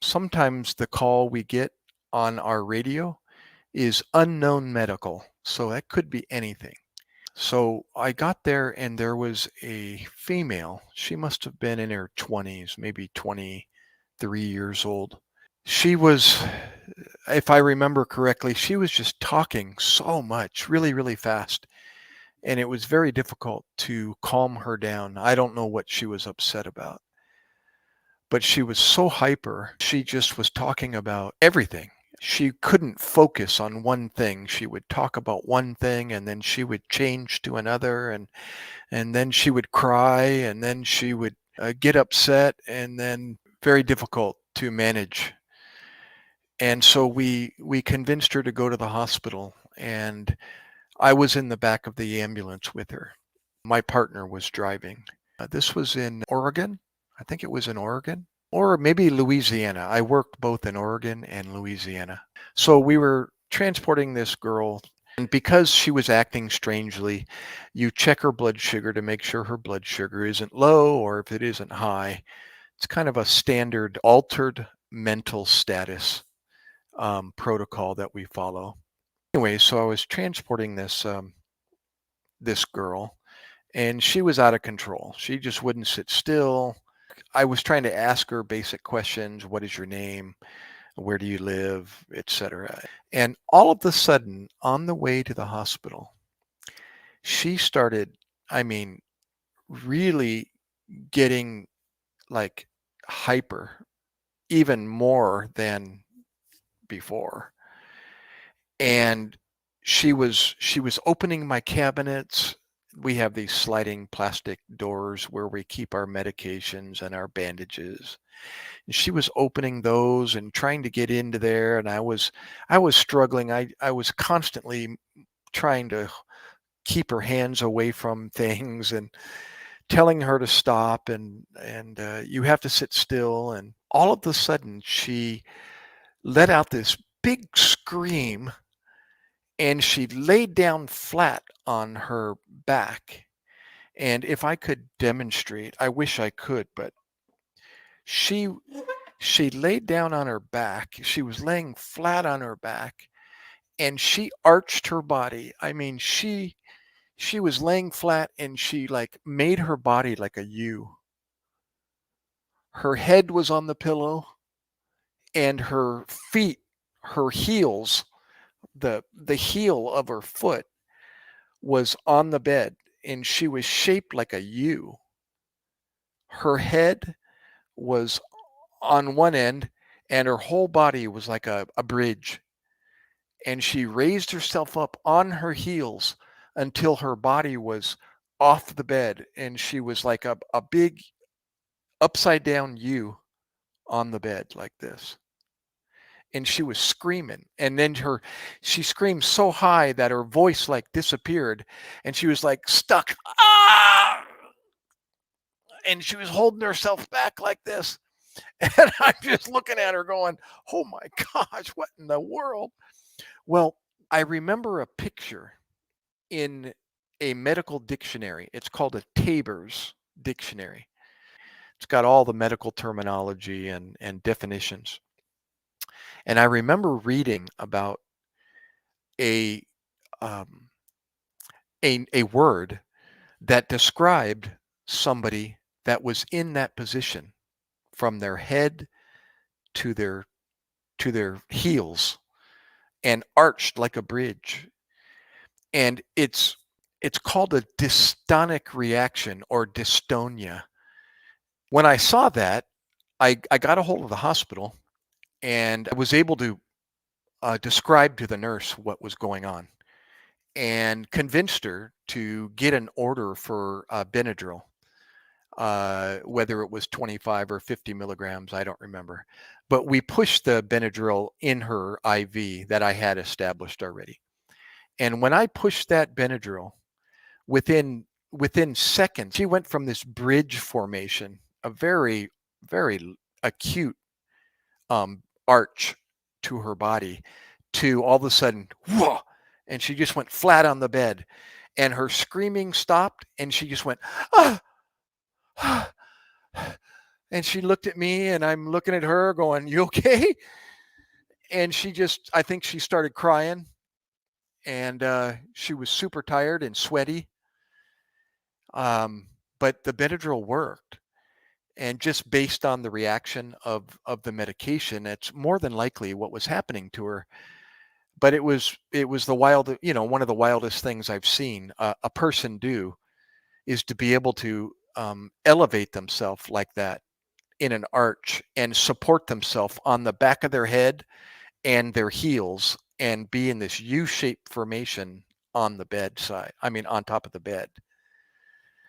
Sometimes the call we get on our radio is unknown medical, so that could be anything. So I got there and there was a female. She must have been in her 20s, maybe 23 years old. She was, if I remember correctly, she was just talking so much, really, really fast. And it was very difficult to calm her down. I don't know what she was upset about, but she was so hyper. She just was talking about everything. She couldn't focus on one thing. She would talk about one thing and then she would change to another, and then she would cry, and then she would get upset, and then very difficult to manage. And so we convinced her to go to the hospital, and I was in the back of the ambulance with her. My partner was driving. This was in Oregon. I think it was in Oregon or maybe Louisiana. I worked both in Oregon and Louisiana. So we were transporting this girl, and because she was acting strangely, you check her blood sugar to make sure her blood sugar isn't low, or if it isn't high. It's kind of a standard altered mental status protocol that we follow. Anyway, so I was transporting this girl, and she was out of control. She just wouldn't sit still. I was trying to ask her basic questions. What is your name? Where do you live? Etc. And all of a sudden, on the way to the hospital, she started, I mean, really getting like hyper, even more than before. And she was opening my cabinets. We have these sliding plastic doors where we keep our medications and our bandages. And she was opening those and trying to get into there, and I was struggling. I was constantly trying to keep her hands away from things and telling her to stop, and you have to sit still. And all of a sudden she let out this big scream, and she laid down flat on her back. And if I could demonstrate, I wish I could, but she she laid down on her back. She was laying flat on her back, and she arched her body. I mean, she was laying flat, and she like made her body like a U. Her head was on the pillow, and her feet, her heels, the heel of her foot was on the bed, and she was shaped like a U. Her head was on one end, and her whole body was like a bridge. And she raised herself up on her heels until her body was off the bed, and she was like a big upside down U on the bed like this. And she was screaming, and then she screamed so high that her voice like disappeared, and she was like stuck, ah, and she was holding herself back like this. And I'm just looking at her going, oh my gosh, what in the world? Well, I remember a picture in a medical dictionary. It's called a Taber's dictionary. It's got all the medical terminology and definitions. And I remember reading about a um, a word that described somebody that was in that position from their head to their heels and arched like a bridge. And it's called a dystonic reaction or dystonia. When I saw that, I got a hold of the hospital, and I was able to describe to the nurse what was going on and convinced her to get an order for Benadryl, whether it was 25 or 50 milligrams, I don't remember. But we pushed the Benadryl in her IV that I had established already. And when I pushed that Benadryl, within seconds, she went from this bridge formation, a very, very acute arch to her body, to all of a sudden, whoa, and she just went flat on the bed, and her screaming stopped, and she just went, ah, ah, And she looked at me and I'm looking at her going, "You okay?" And I think she started crying, and she was super tired and sweaty. Um, but the Benadryl worked. And just based on the reaction of the medication, it's more than likely what was happening to her. But it was one of the wildest things I've seen a person do, is to be able to elevate themselves like that in an arch and support themselves on the back of their head and their heels and be in this U-shaped formation on the bedside. I mean, on top of the bed.